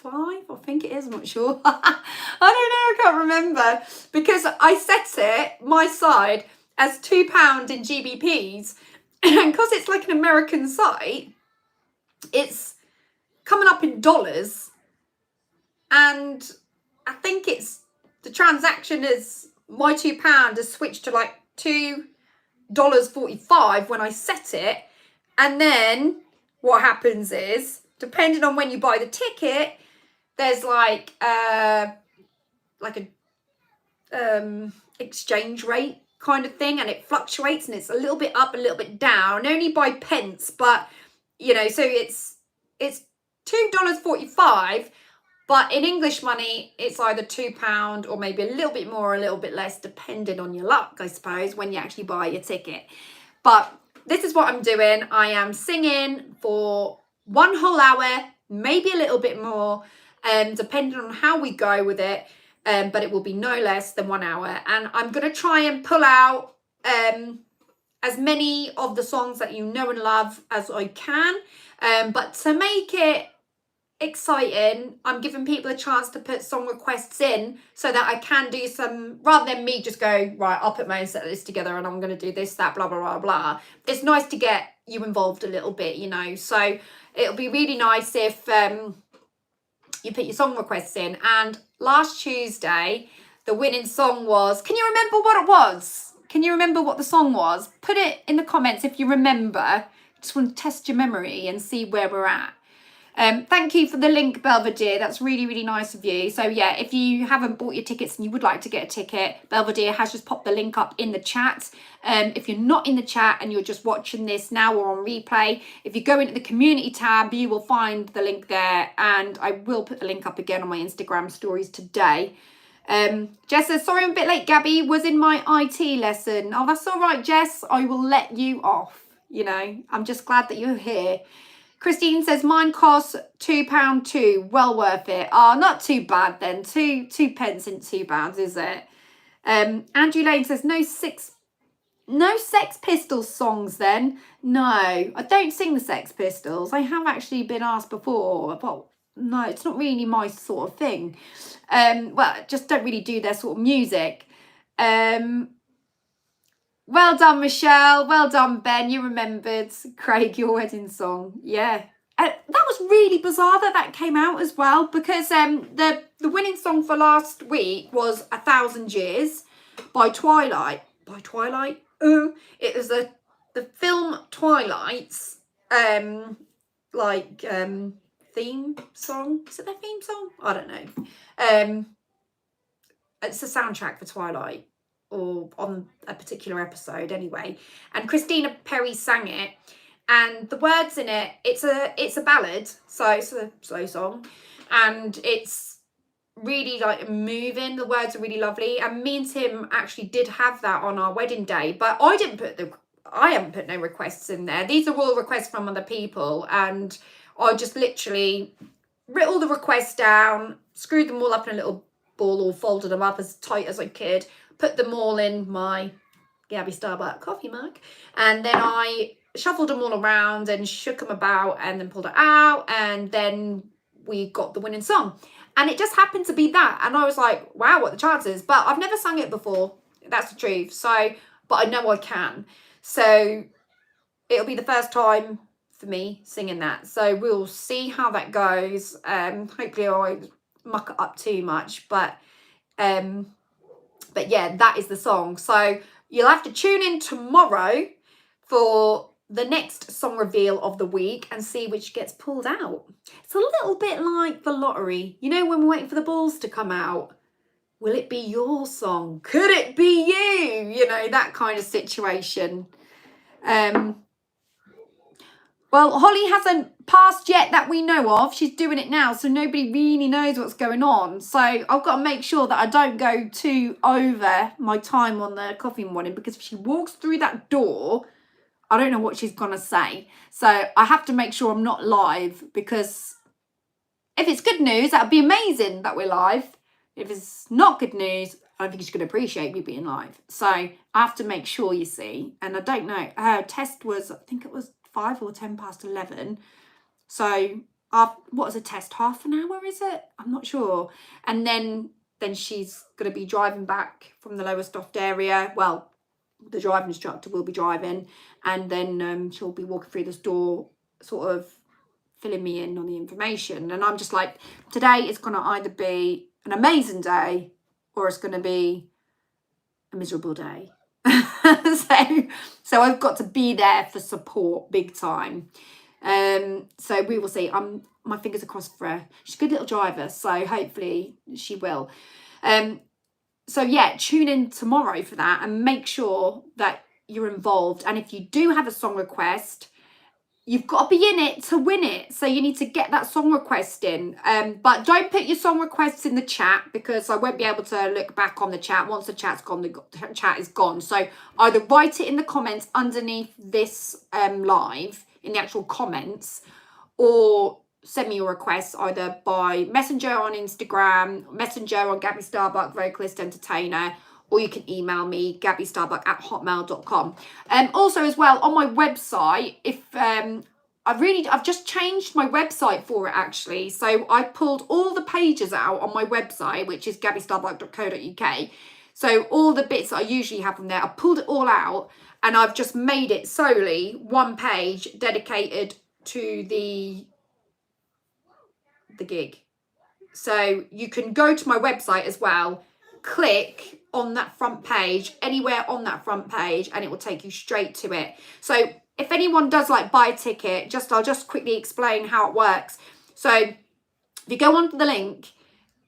I think it is, I'm not sure. I don't know, I can't remember. Because I set it, my side, as £2 in GBPs. And because it's like an American site, it's coming up in dollars. And I think it's, the transaction is, my £2 has switched to like $2.45 when I set it. And then what happens is, depending on when you buy the ticket, there's like a exchange rate kind of thing, and it fluctuates and it's a little bit up, a little bit down, only by pence, but you know, so it's $2.45, but in English money, it's either £2 or maybe a little bit more or a little bit less, depending on your luck, I suppose, when you actually buy your ticket. But this is what I'm doing. I am singing for 1 whole hour, maybe a little bit more, depending on how we go with it. but it will be no less than 1 hour. And I'm going to try and pull out as many of the songs that you know and love as I can. But to make it exciting, I'm giving people a chance to put song requests in so that I can do some, rather than me just go, right, I'll put my own set list together and I'm going to do this, that, blah, blah, blah, blah. It's nice to get you involved a little bit, you know. So it'll be really nice if you put your song requests in. And last Tuesday, the winning song was, can you remember what it was? Can you remember what the song was? Put it in the comments if you remember. Just want to test your memory and see where we're at. Thank you for the link, Belvedere. That's really, really nice of you. So yeah, if you haven't bought your tickets and you would like to get a ticket, Belvedere has just popped the link up in the chat. If you're not in the chat and you're just watching this now or on replay, if you go into the community tab, you will find the link there. And I will put the link up again on my Instagram stories today. Jess says, sorry I'm a bit late, Gabby. Was in my IT lesson. Oh, that's all right, Jess. I will let you off. You know, I'm just glad that you're here. Christine says, mine costs £2 too. Well worth it. Oh, not too bad then. Two pence in £2, is it? Andrew Lane says, no Sex Pistols songs then. No, I don't sing the Sex Pistols. I have actually been asked before, but no, it's not really my sort of thing. Well, just don't really do their sort of music. Well done, Michelle. Well done, Ben. You remembered. Craig, your wedding song. Yeah. That was really bizarre that came out as well, because the winning song for last week was 1,000 Years by Twilight. By Twilight? It was the film Twilight's theme song. Is it their theme song? I don't know. It's the soundtrack for Twilight, or on a particular episode anyway, and Christina Perry sang it, and the words in it, it's a ballad, so it's a slow song, and it's really like moving. The words are really lovely, and me and Tim actually did have that on our wedding day, but I haven't put no requests in there. These are all requests from other people, and I just literally wrote all the requests down, screwed them all up in a little ball, or folded them up as tight as I could, put them all in my Gabby Starbucks coffee mug, and then I shuffled them all around and shook them about and then pulled it out, and then we got the winning song. And it just happened to be that, and I was like, wow, what the chances? But I've never sung it before, that's the truth. So, but I know I can. So it'll be the first time for me singing that. So we'll see how that goes. Hopefully I won't muck it up too much, but yeah, that is the song. So you'll have to tune in tomorrow for the next song reveal of the week and see which gets pulled out. It's a little bit like the lottery. You know, when we're waiting for the balls to come out, will it be your song? Could it be you? You know, that kind of situation. Well, Holly hasn't passed yet that we know of. She's doing it now, so nobody really knows what's going on. So I've got to make sure that I don't go too over my time on the coffee morning, because if she walks through that door, I don't know what she's going to say. So I have to make sure I'm not live, because if it's good news, that would be amazing that we're live. If it's not good news, I don't think she's going to appreciate me being live. So I have to make sure, you see. And I don't know. Her test was, I think it was 5 or 10 past 11. So what was a test? Half an hour, is it? I'm not sure. And then she's going to be driving back from the Lowestoft area. Well, the driving instructor will be driving, and then she'll be walking through this door, sort of filling me in on the information. And I'm just like, today is going to either be an amazing day or it's going to be a miserable day. so I've got to be there for support big time. So we will see. My fingers are crossed for her. She's a good little driver, so hopefully she will. So yeah, tune in tomorrow for that and make sure that you're involved. And if you do have a song request, you've got to be in it to win it. So you need to get that song request in. But don't put your song requests in the chat, because I won't be able to look back on the chat. Once the chat's gone, the chat is gone. So either write it in the comments underneath this live, in the actual comments, or send me your requests either by Messenger on Instagram, Messenger on Gabby Starbuck, Vocalist Entertainer, or you can email me, gabbystarbuck@hotmail.com. Also as well, on my website, if I've just changed my website for it actually. So I pulled all the pages out on my website, which is gabbystarbuck.co.uk. So all the bits that I usually have from there, I pulled it all out and I've just made it solely one page dedicated to the gig. So you can go to my website as well, click on that front page, anywhere on that front page, and it will take you straight to it. So if anyone does like buy a ticket, I'll just quickly explain how it works. So if you go onto the link,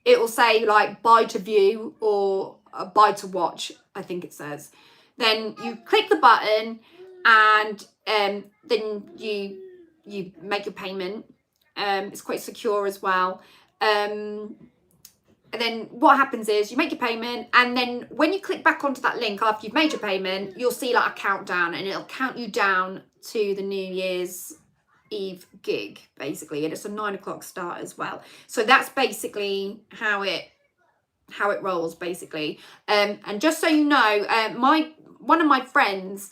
it will say like buy to view or buy to watch, I think it says. Then you click the button and then you make your payment. It's quite secure as well. And then what happens is you make your payment, and then when you click back onto that link after you've made your payment, you'll see like a countdown, and it'll count you down to the New Year's Eve gig basically, and it's a 9 o'clock start as well. So that's basically how it rolls basically. And just so you know, one of my friends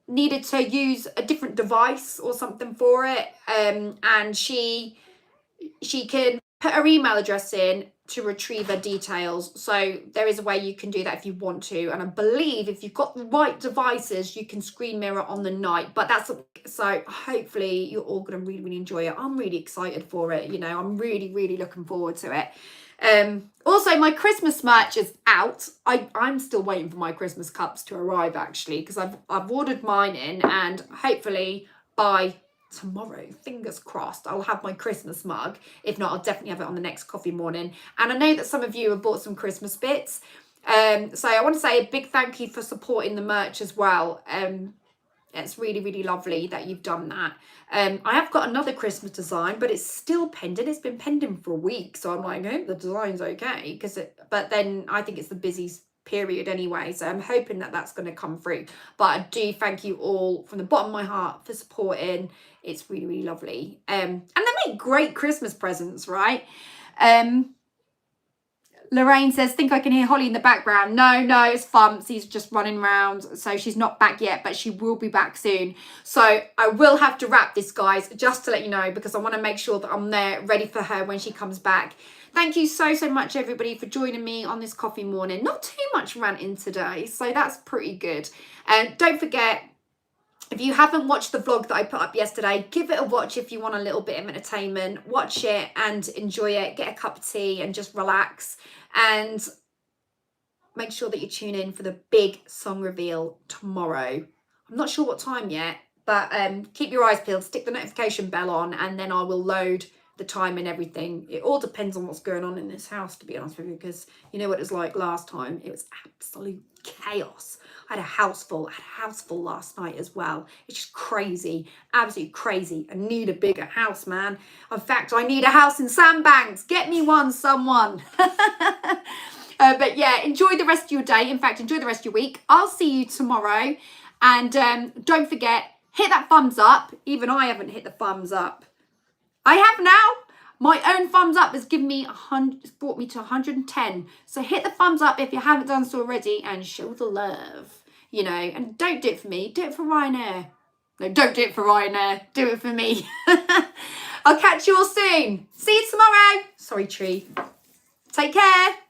needed to use a different device or something for it, and she can put her email address in to retrieve her details. So there is a way you can do that if you want to, and I believe if you've got the right devices you can screen mirror on the night. But so hopefully you're all going to really enjoy it. I'm really excited for it, you know. I'm really looking forward to it. Also my Christmas merch is out. I'm still waiting for my Christmas cups to arrive actually, because I've ordered mine in, and hopefully by tomorrow, fingers crossed, I'll have my Christmas mug. If not, I'll definitely have it on the next coffee morning. And I know that some of you have bought some Christmas bits, so I want to say a big thank you for supporting the merch as well. It's really lovely that you've done that. I have got another Christmas design, but it's still pending. It's been pending for a week, so I'm like, I hope the design's okay, but then I think it's the busiest period anyway, so I'm hoping that that's going to come through. But I do thank you all from the bottom of my heart for supporting. It's really lovely. And they make great Christmas presents, right? Lorraine says, think I can hear Holly in the background. No, it's Fumps. He's just running around. So she's not back yet, but she will be back soon. So I will have to wrap this, guys, just to let you know, because I want to make sure that I'm there ready for her when she comes back. Thank you so much, everybody, for joining me on this coffee morning. Not too much ranting today, so that's pretty good. And don't forget, if you haven't watched the vlog that I put up yesterday, give it a watch if you want a little bit of entertainment. Watch it and enjoy it. Get a cup of tea and just relax. And make sure that you tune in for the big song reveal tomorrow. I'm not sure what time yet, but keep your eyes peeled. Stick the notification bell on, and then I will load the time and everything. It all depends on what's going on in this house, to be honest with you, because you know what it was like last time. It was absolute chaos. I had a house full last night as well. It's just crazy, absolutely crazy. I need a bigger house, man. In fact, I need a house in Sandbanks. Get me one, someone. But yeah, enjoy the rest of your day. In fact, enjoy the rest of your week. I'll see you tomorrow. And don't forget, hit that thumbs up. Even I haven't hit the thumbs up. I have now. My own thumbs up has given me it's brought me to 110. So hit the thumbs up if you haven't done so already, and show the love, you know. And don't do it for me, do it for Ryanair. No, don't do it for Ryanair, do it for me. I'll catch you all soon. See you tomorrow. Sorry, tree. Take care. Bye.